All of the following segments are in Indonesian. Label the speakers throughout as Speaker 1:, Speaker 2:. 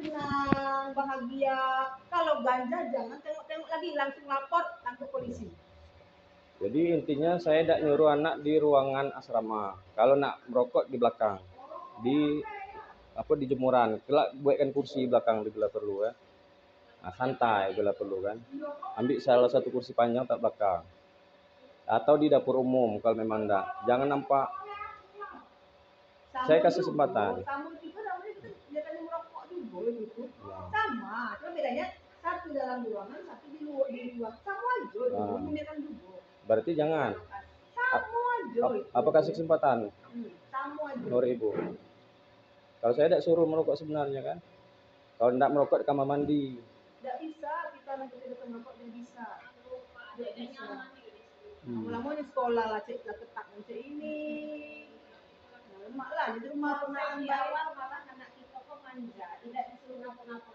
Speaker 1: senang, bahagia. Kalau ganja jangan tengok-tengok lagi, langsung lapor ke polisi.
Speaker 2: Jadi intinya saya tidak nyuruh anak di ruangan asrama. Kalau nak merokok di belakang, di jemuran. Kelak buatkan kursi belakang bila perlu ya. Nah, santai bila perlu kan. Ambil salah satu kursi panjang tak belakang. Atau di dapur umum kalau memang enggak. Jangan nampak. Saya kasih kesempatan.
Speaker 1: Sama juga namanya kita jangan merokok juga gitu. Sama, cuma bedanya satu dalam ruangan, satu di luar. Sama aja, menggunakan juga.
Speaker 2: Berarti jangan.
Speaker 1: Sama aja.
Speaker 2: Apa kasih kesempatan?
Speaker 1: Sama aja.
Speaker 2: Nur Ibu. Kalau saya tidak suruh merokok sebenarnya kan. Kalau tidak merokok di kamar mandi.
Speaker 1: Tidak bisa, kita nanti tidak merokok tidak bisa. Tidak bisa. Lama-lama di sekolah lah, cek lah ketak macam ini. Lemak lah, di rumah pernah di awal malah anak kita kok manja, tidak disuruh ngapa-ngapa.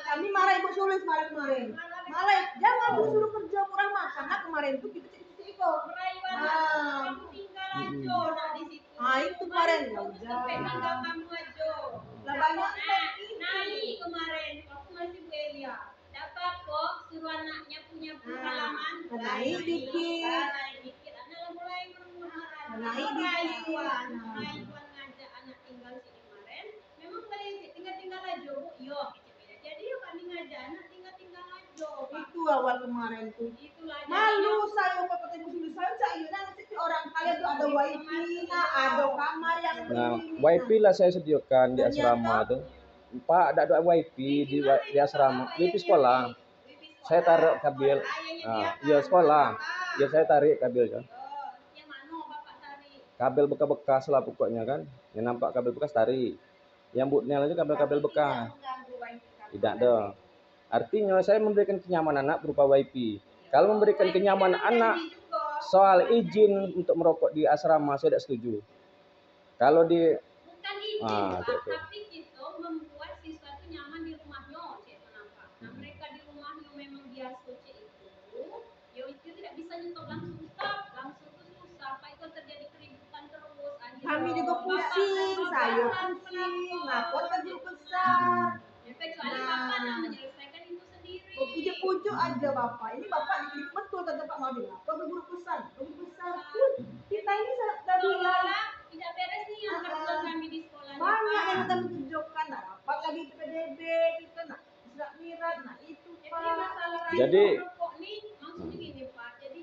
Speaker 1: Kami marah Ibu Sulis kemarin. Marah, jangan disuruh kerja kurang makan. Nah kemarin tuh kita cek itu. Kamu tinggal aja di situ. Itu kemarin ya udah. Tinggal kamu aja. Lah banyak naik kemarin waktu masih Bu Elia. Dapat kok suruh anaknya punya pengalaman. Naik dikit. Anak mulai bermuara. Naik Iwan ngajak anak tinggal sini kemarin. Memang kalian tinggal aja Bu. Yo, jadi yuk kami ngajak anak tinggal aja. Itu awal kemarin tuh. Itulah. Malu saya kok ketemu sini saya nanti orang kalian tuh ada wifi, ada kamar yang
Speaker 2: wifi lah saya sediakan di asrama tuh. Pak, ada wifi di asrama, wifi sekolah. Saya taruh kabel. Ya sekolah. Ya saya tarik kabelnya.
Speaker 1: Yang mana Bapak tarik?
Speaker 2: Kabel bekas-bekas lah pokoknya kan. Yang nampak kabel bekas tarik. Yang butnya aja kabel-kabel bekas. Tidak ada. Artinya saya memberikan kenyamanan anak berupa wifi. Kalau memberikan kenyamanan anak soal izin untuk merokok di asrama saya tidak setuju. Kalau di
Speaker 1: bukan izin, tapi kita membuat siswa itu nyaman di rumahnya, kenapa? Nah mereka di rumahnya memang biasa itu, ya itu tidak bisa nyetok langsung stop, langsung itu susah, Pak itu terjadi keributan terus. Kami juga pusing, saya pusing, ngapot kerja besar. Ya kecuali Bapak nak menyelesaikan itu sendiri. Pujuk-pujuk aja Bapak, ini Bapak diklik betul kata Pak Madi, apa berguru besar, kita ini dari tidak beres nih yang kerja kami di sekolah. Banyak yang kita menunjukkan, dapat lagi PDB kita nak bisa mirat, nah itu Pak.
Speaker 2: Jadi
Speaker 1: kok nih maksudnya gini Pak, jadi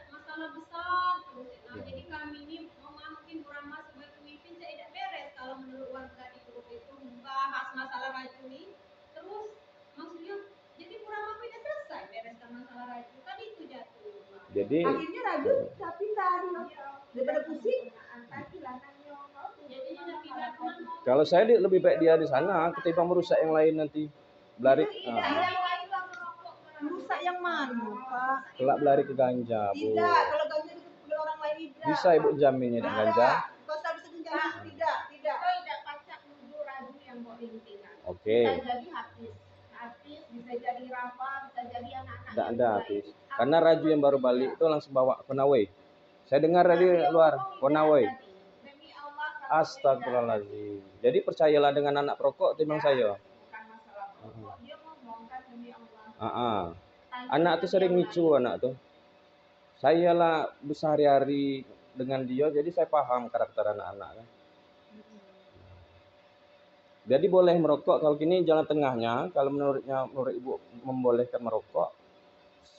Speaker 1: masalah besar terus. Nah jadi kami ini mungkin kurang masuk sebagai pemimpin saya tidak beres kalau menurut warga di grup itu membahas masalah racun ini, terus maksudnya jadi kurang apa tidak selesai bereskan masalah racun kan itu jatuh.
Speaker 2: Jadi
Speaker 1: akhirnya racun tapi tadi daripada pusing.
Speaker 2: Kalau saya lebih baik dia di sana ketimbang merusak yang lain nanti. Belari.
Speaker 1: Merusak yang mana, Pak?
Speaker 2: Kelak belari ke ganja, Bu.
Speaker 1: Tidak, kalau ganja itu orang lain tidak.
Speaker 2: Bisa Ibu jaminnya dengan ganja?
Speaker 1: Kau bisa menjamin tidak. Kau tidak pacak nuduh raju yang kau intikan.
Speaker 2: Oke.
Speaker 1: Bisa jadi Hafiz, bisa jadi Rafa, bisa jadi anak-anak.
Speaker 2: Tidak ada Hafiz. Karena raju yang baru balik itu langsung bawa konaway. Saya dengar dari luar, konaway. Astagfirullahaladzim. Jadi percayalah dengan anak perokok timbang saya.
Speaker 1: Dia ngomongkan demi Allah.
Speaker 2: Anak tuh sering micu anak tuh. Saya lah sehari-hari dengan dia, jadi saya paham karakter anak-anak. Jadi boleh merokok kalau gini jalan tengahnya. Kalau menurut Ibu membolehkan merokok,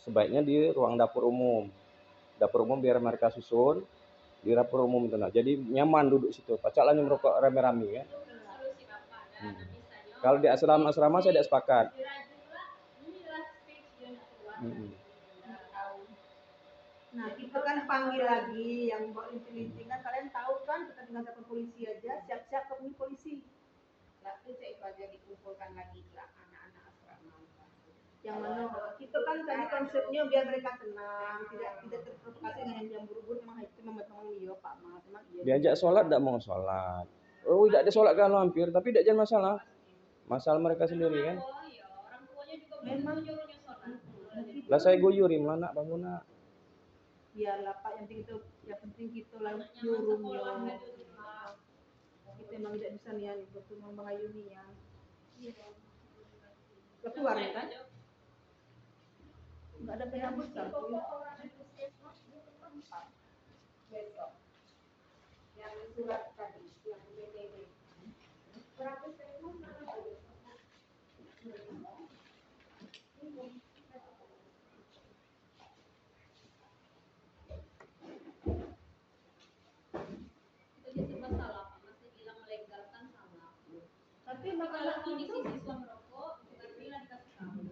Speaker 2: sebaiknya di ruang dapur umum. Dapur umum biar mereka susun. Di dapur umum itu nah. Jadi nyaman duduk situ. Pacaklah merokok rame-rame ya. Kalau di asrama-asrama saya tidak sepakat.
Speaker 1: Nah kita kan panggil lagi yang bawa linting-linting kan kalian tahu kan kita tinggal ke polisi aja siap-siap ke polisi. Nah itu saya aja dikumpulkan lagi ke anak-anak asrama. Yang mana kita kan tadi konsepnya biar mereka tenang, tidak terprovokasi dengan yang buru-buru memang itu memang iya Pak Mas.
Speaker 2: Diajak sholat tidak mau sholat. Oh tidak ada sholat kalau hampir, tapi tidak jadi masalah. Masalah mereka sendiri kan.
Speaker 1: Oh iya, orang tuanya juga memang nyuruhnya sholat.
Speaker 2: Lah saya guyurin nak bangun nak.
Speaker 1: Biarlah Pak yang penting kita lah nyuruhnya. Kita memang tidak bisa nih untuk mengayomi ya. Keluar ya kan? Nggak ada PH besar tuh. Besok. Yang surat tadi, yang BTW. Berapa statement mana tadi?
Speaker 3: Itu masalah, masih bilang melegalkan salah.
Speaker 1: Tapi
Speaker 3: Kalau
Speaker 1: masalah
Speaker 3: kondisi
Speaker 1: itu
Speaker 3: siswa merokok, bukan bilang dikasih tahu.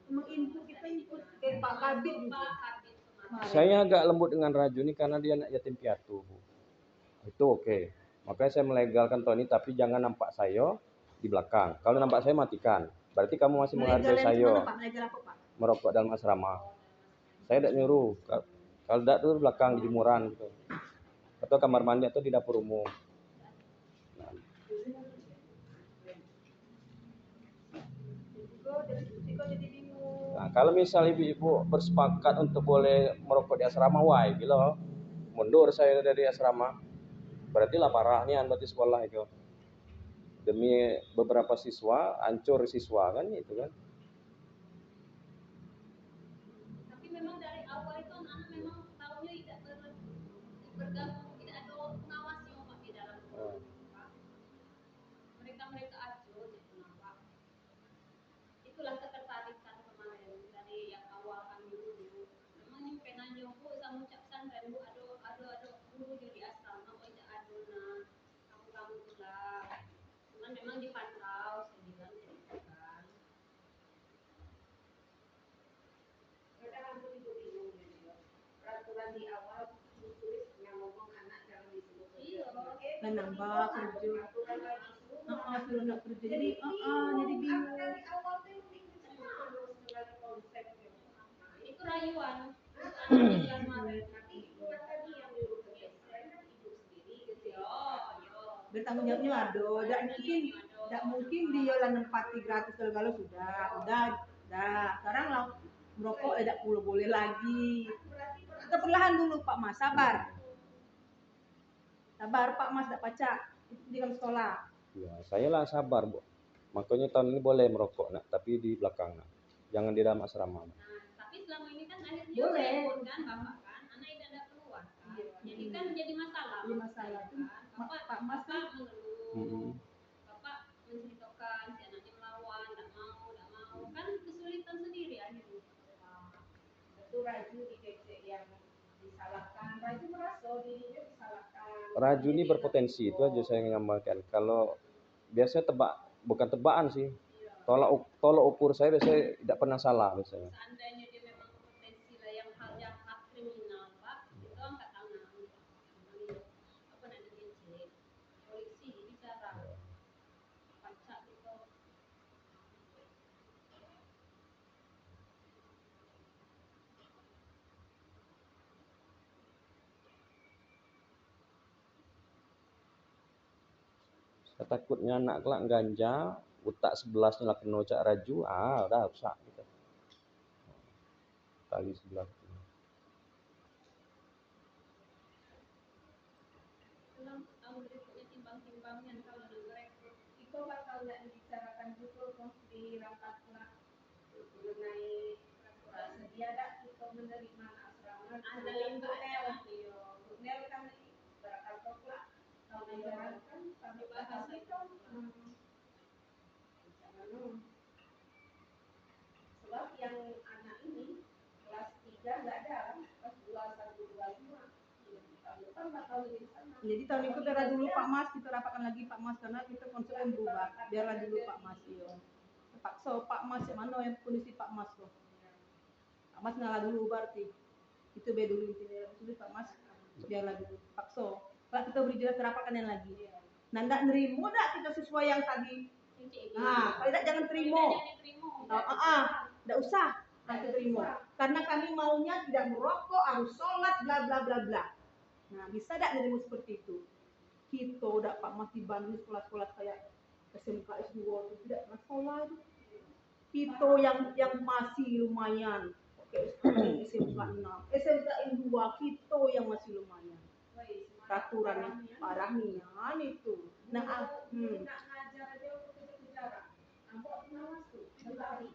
Speaker 1: menginput kita input kayak Pak Kabit
Speaker 3: Pak
Speaker 1: juga.
Speaker 3: Kabit kemarin.
Speaker 2: Saya agak lembut dengan Raju ini karena dia anak yatim piatu, Bu. Itu oke. Makanya saya melegalkan Tony, tapi jangan nampak saya di belakang. Kalau nampak saya matikan. Berarti kamu masih menghargai
Speaker 1: Melegal yang
Speaker 2: saya
Speaker 1: gimana, Pak? Melegal apa, Pak?
Speaker 2: merokok dalam asrama. Saya tidak nyuruh. Kalau tidak tuh belakang di jemuran gitu. Atau kamar mandi atau di dapur umum. Nah,
Speaker 1: jadi bingung.
Speaker 2: Nah, kalau misal ibu-ibu bersepakat untuk boleh merokok di asrama, wah, gila, mundur saya dari asrama. Berarti lah parah nih berarti sekolah itu. Demi beberapa siswa, hancur siswa kan itu kan.
Speaker 3: Tapi memang dari awal itu anak-anak memang tahunya tidak bergabung, tidak ada pengawas yang Pak di dalam sekolah. Mereka acuh, jadi kenapa? Itulah ketertarikan kemarin dari yang awal kami dulu. Memang nyimpen aja Bu sama ucapkan dan Bu ada guru di asrama kok tidak ada kamu pulang. Cuman memang dipantau saya bilang gitu kan.
Speaker 1: Kadang aku juga bingung ya. Peraturan di awal tulis yang ngomong anak jangan disebut.
Speaker 3: Iya.
Speaker 1: Dan nambah kerja. Suruh nak kerja. Jadi bingung. Dari awal tuh harus dengan konsepnya.
Speaker 3: Itu rayuan. Anak kelas Maret.
Speaker 1: Tapi bukan tadi yang nyuruh kerja. Selain kan ibu sendiri gitu.
Speaker 3: Yo.
Speaker 1: Bertanggung jawabnya ada. Tidak mungkin dia lah nempati gratis kalau sudah. Sekarang lah merokok tidak boleh lagi. Kita perlahan dulu Pak Mas, sabar Pak Mas, tidak pacak itu di dalam sekolah.
Speaker 2: Ya, saya lah sabar, Bu. Makanya tahun ini boleh merokok, nak, tapi di belakang, nak. Jangan di dalam asrama.
Speaker 3: Nah, tapi selama ini kan akhirnya
Speaker 1: boleh
Speaker 3: kan Bapak kan, anak tidak ada keluar kan. Jadi kan jadi masalah.
Speaker 1: Jadi masalah tuh
Speaker 3: kan.
Speaker 1: Pak Mas kan
Speaker 3: mengeluh. Bapak menceritakan si anaknya melawan, tidak mau. Kan kesulitan sendiri akhirnya.
Speaker 1: Itu Raju di kecil yang disalahkan. Raju merasa dirinya disalahkan.
Speaker 2: Raju ini berpotensi, itu aja saya nggambarkan. Kalau biasanya bukan tebakan sih. Tolak ukur saya biasanya tidak pernah salah biasanya.
Speaker 3: Seandainya dia memang potensi lah yang hal jahat kriminal Pak, itu angkat tangan. Apa nak dikecil? Polisi bicara. Pacak itu.
Speaker 2: Saya takutnya anak kelak ganja, utak 11 lah kena Cak Raju, udah rusak gitu. Tali 11.
Speaker 3: Tahun berikutnya timbang-timbangnya kalau ada merekrut.
Speaker 1: Itu bakal nggak dibicarakan juga di rapat mengenai sedia tak kita menerima asrama.
Speaker 3: Ada limbahnya lah.
Speaker 1: Nel kan berapa lah kalau menjalankan sampai bahas itu. Sebab yang anak ini kelas 3 nggak ada, kelas 2, 1, 2, 2. Jadi tahun itu biarlah dulu Pak Mas, kita rapatkan lagi Pak Mas karena kita konsepnya berubah. Biarlah dulu Pak Mas yo. Terpaksa Pak Mas yang mana yang kondisi Pak Mas tuh. Pak Mas ngalah dulu berarti. Itu be dulu intinya. Dulu Pak Mas biarlah dulu. Paksa. Kalau kita beri jelas rapatkan yang lagi. Nah, enggak nerimo enggak kita sesuai yang tadi. Nah, kalau tidak jangan terima. Enggak usah kita terima. Karena kami maunya tidak merokok, harus sholat, bla bla bla bla. Nah, bisa tidak nerimo seperti itu? Kita udah Pak Mas di Bandung sekolah-sekolah kayak SMK S2 itu tidak masalah itu. Kita yang masih lumayan. SMK 6, SMK 2 kita yang masih lumayan. Peraturan parah nian itu. Nah, nak ngajar aja untuk kejar-kejaran. Ambok malas tuh, berlari.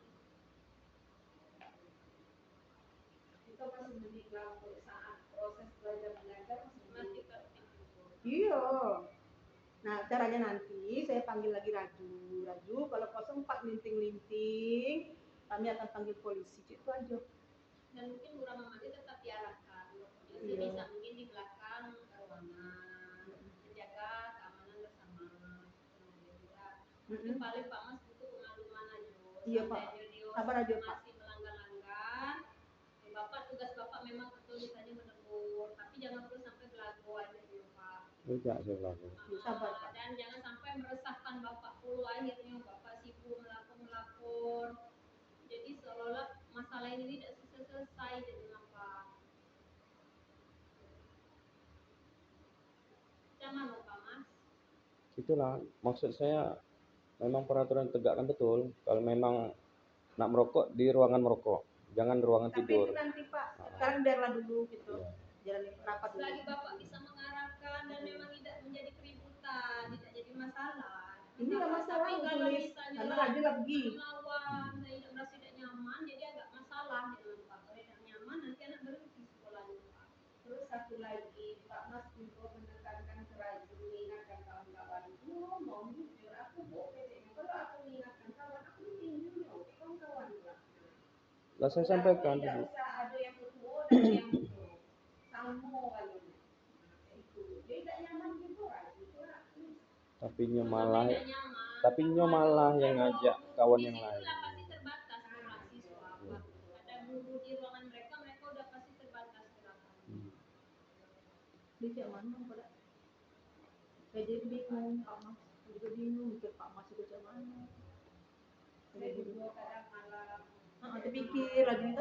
Speaker 1: Itu masih mending lah untuk saat proses belajar mengajar masih iya. Nah, caranya nanti saya panggil lagi Raju. Raju, kalau 04 linting-linting, kami akan panggil polisi. Itu aja.
Speaker 3: Dan mungkin Bu Mama tetap diarahkan. Jadi
Speaker 1: Iya.
Speaker 3: bisa mungkin di belakang ruangan, menjaga keamanan bersama. Tapi paling Pak Mas butuh pengalaman aja.
Speaker 1: Iya Pak. Sabar aja Pak.
Speaker 3: Masih melanggar-langgar. Bapak tugas Bapak memang betul misalnya menegur, tapi jangan terus sampai belagu aja ya Pak.
Speaker 2: Tidak saya belagu.
Speaker 1: Sabar Pak.
Speaker 3: Dan jangan sampai meresahkan Bapak puluh akhirnya Bapak sibuk melapor. Jadi seolah-olah masalah ini tidak selesai dengan Pak. Jangan lupa Mas.
Speaker 2: Itulah maksud saya, memang peraturan tegakkan betul. Kalau memang nak merokok di ruangan merokok, jangan ruangan
Speaker 1: Tapi
Speaker 2: tidur.
Speaker 1: itu nanti Pak, sekarang biarlah dulu gitu.
Speaker 2: Iya.
Speaker 1: Jalan rapat dulu.
Speaker 3: Selagi Bapak bisa mengarahkan dan memang tidak menjadi keributan, tidak jadi masalah.
Speaker 1: Ini nggak masalah,
Speaker 3: tapi kalau
Speaker 1: tulis
Speaker 3: misalnya
Speaker 1: karena Raju lagi.
Speaker 3: melawan, saya merasa tidak nyaman, jadi agak masalah dengan Pak. Kalau tidak nyaman, nanti anak berhenti sekolahnya Pak.
Speaker 1: Terus satu lagi, Pak Mas juga menekankan ke Raju, mengingatkan kawan-kawan. Ngomong jujur, aku boleh. Kalau aku mengingatkan kawan, aku tinggal kawan-kawan lah.
Speaker 2: Lah saya sampaikan
Speaker 1: tidak
Speaker 2: dulu.
Speaker 1: usah ada yang betul, ada yang betul. Sama kali. Itu dia tidak nyaman gitu Raju.
Speaker 2: Tapi nyo malah yang ngajak kawan yang lain.
Speaker 3: Pasti terbatas mahasiswa. Ada guru di ruangan mereka udah pasti terbatas gerakan.
Speaker 1: Dia mana pada? Saya bingung Pak Mas, juga bingung mikir Pak Mas itu mana. Saya juga kadang malah terpikir lagi.